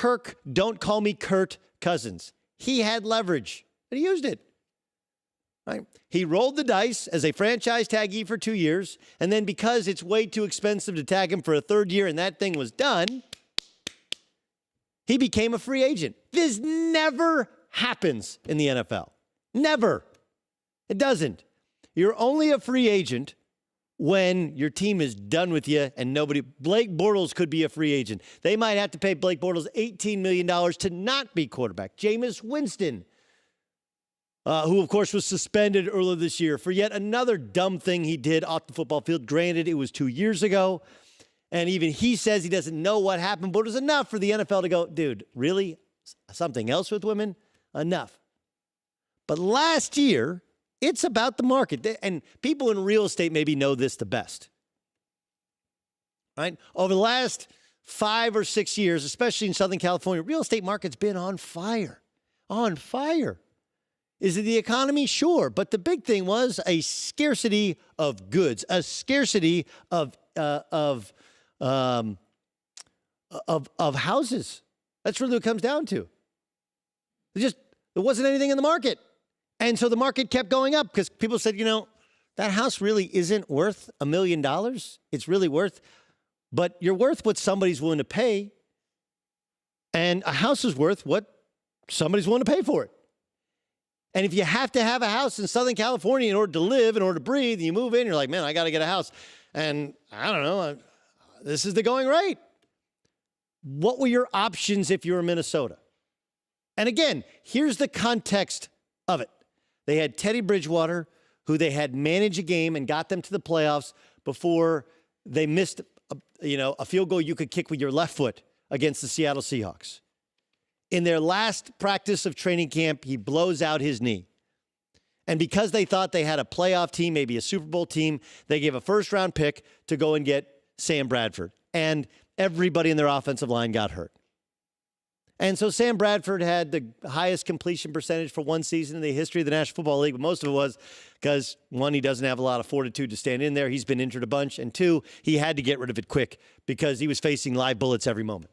Kirk, don't call me Kirk Cousins. He had leverage, and he used it. Right? He rolled the dice as a franchise taggee for 2 years, and then because it's way too expensive to tag him for a third year and that thing was done, he became a free agent. This never happens in the NFL. Never. It doesn't. You're only a free agent when your team is done with you and nobody. Blake Bortles could be a free agent. They might have to pay Blake Bortles $18 million to not be quarterback. Jameis Winston, who, of course, was suspended earlier this year for yet another dumb thing he did off the football field. Granted, it was 2 years ago, and even he says he doesn't know what happened, but it was enough for the NFL to go, dude, really? Something else with women? Enough. But last year, it's about the market. And people in real estate maybe know this the best. Right? Over the last 5 or 6 years, especially in Southern California, real estate market's been on fire. On fire. Is it the economy? Sure. But the big thing was a scarcity of goods, a scarcity of houses. That's really what it comes down to. There wasn't anything in the market. And so the market kept going up because people said, that house really isn't worth $1 million. It's really worth, but you're worth what somebody's willing to pay. And a house is worth what somebody's willing to pay for it. And if you have to have a house in Southern California in order to live, in order to breathe, and you move in, you're like, man, I got to get a house. And I don't know, this is the going rate. What were your options if you were Minnesota? And again, here's the context of it. They had Teddy Bridgewater, who they had managed a game and got them to the playoffs before they missed a field goal you could kick with your left foot against the Seattle Seahawks. In their last practice of training camp, he blows out his knee. And because they thought they had a playoff team, maybe a Super Bowl team, they gave a first-round pick to go and get Sam Bradford. And everybody in their offensive line got hurt. And so Sam Bradford had the highest completion percentage for one season in the history of the National Football League, but most of it was because, one, he doesn't have a lot of fortitude to stand in there. He's been injured a bunch. And two, he had to get rid of it quick because he was facing live bullets every moment.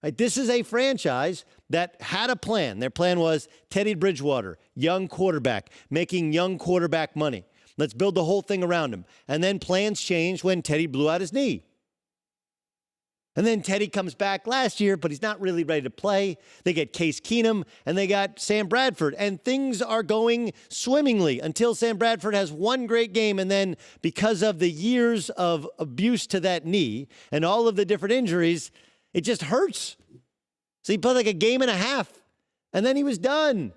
Right? This is a franchise that had a plan. Their plan was Teddy Bridgewater, young quarterback, making young quarterback money. Let's build the whole thing around him. And then plans changed when Teddy blew out his knee. And then Teddy comes back last year, but he's not really ready to play. They get Case Keenum, and they got Sam Bradford. And things are going swimmingly until Sam Bradford has one great game. And then because of the years of abuse to that knee and all of the different injuries, it just hurts. So he played like a game and a half, and then he was done.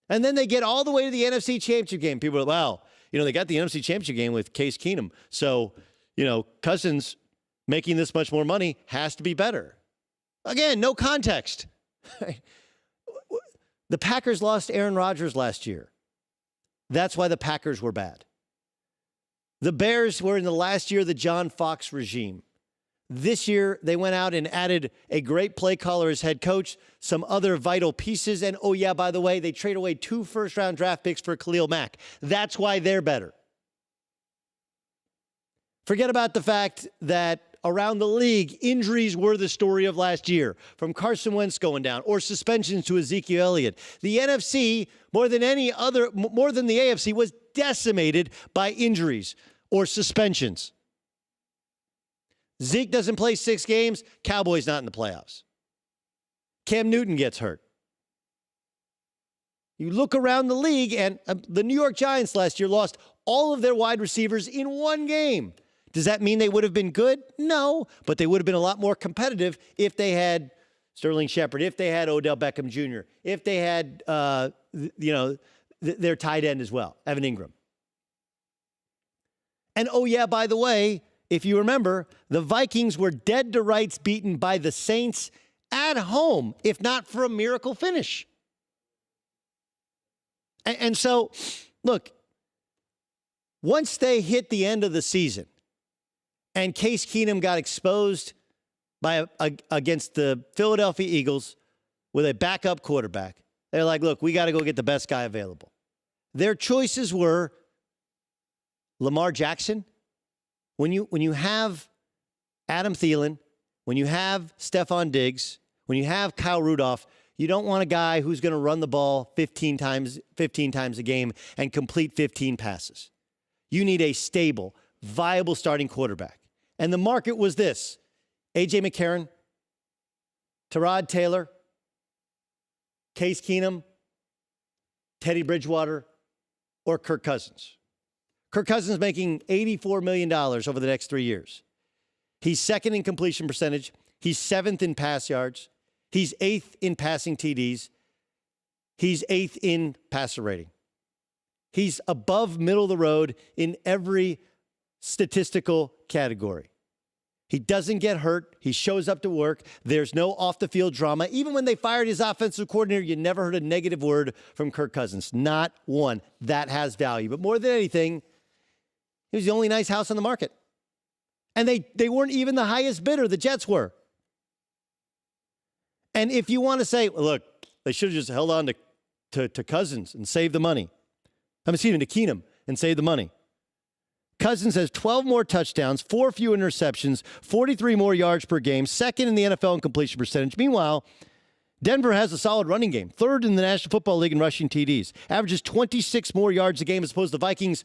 And then they get all the way to the NFC Championship game. People are like, wow, they got the NFC Championship game with Case Keenum. So, Cousins making this much more money has to be better. Again, no context. The Packers lost Aaron Rodgers last year. That's why the Packers were bad. The Bears were in the last year of the John Fox regime. This year, they went out and added a great play caller as head coach, some other vital pieces, and oh yeah, by the way, they trade away 2 first-round draft picks for Khalil Mack. That's why they're better. Forget about the fact that around the league, injuries were the story of last year, from Carson Wentz going down or suspensions to Ezekiel Elliott. The NFC, more than the AFC, was decimated by injuries or suspensions. Zeke doesn't play 6 games. Cowboys not in the playoffs. Cam Newton gets hurt. You look around the league, and the New York Giants last year lost all of their wide receivers in one game. Does that mean they would have been good? No, but they would have been a lot more competitive if they had Sterling Shepard, if they had Odell Beckham Jr., if they had, their tight end as well, Evan Ingram. And oh yeah, by the way, if you remember, the Vikings were dead to rights beaten by the Saints at home, if not for a miracle finish. And so, look, once they hit the end of the season, and Case Keenum got exposed against the Philadelphia Eagles with a backup quarterback. They're like, look, we got to go get the best guy available. Their choices were Lamar Jackson. When you have Adam Thielen when you have Stephon Diggs, when you have Kyle Rudolph, you don't want a guy who's going to run the ball 15 times a game and complete 15 passes. You need a stable, viable starting quarterback. And the market was this: A.J. McCarron, Tyrod Taylor, Case Keenum, Teddy Bridgewater, or Kirk Cousins. Kirk Cousins making $84 million over the next 3 years. He's second in completion percentage. He's seventh in pass yards. He's eighth in passing TDs. He's eighth in passer rating. He's above middle of the road in every statistical category. He doesn't get hurt. He shows up to work. There's no off-the-field drama. Even when they fired his offensive coordinator, you never heard a negative word from Kirk Cousins. Not one. That has value. But more than anything, he was the only nice house on the market. And they weren't even the highest bidder. The Jets were. And if you want to say, well, look, they should have just held on to Cousins and saved the money. To Keenum and saved the money. Cousins has 12 more touchdowns, 4 fewer interceptions, 43 more yards per game, second in the NFL in completion percentage. Meanwhile, Denver has a solid running game, third in the National Football League in rushing TDs, averages 26 more yards a game as opposed to the Vikings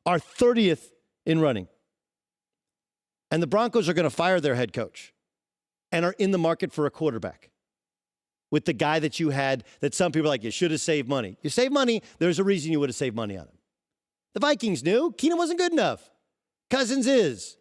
are 30th in running. And the Broncos are going to fire their head coach and are in the market for a quarterback with the guy that you had that some people are like, you should have saved money. You save money, there's a reason you would have saved money on him. The Vikings knew Keenum wasn't good enough. Cousins is.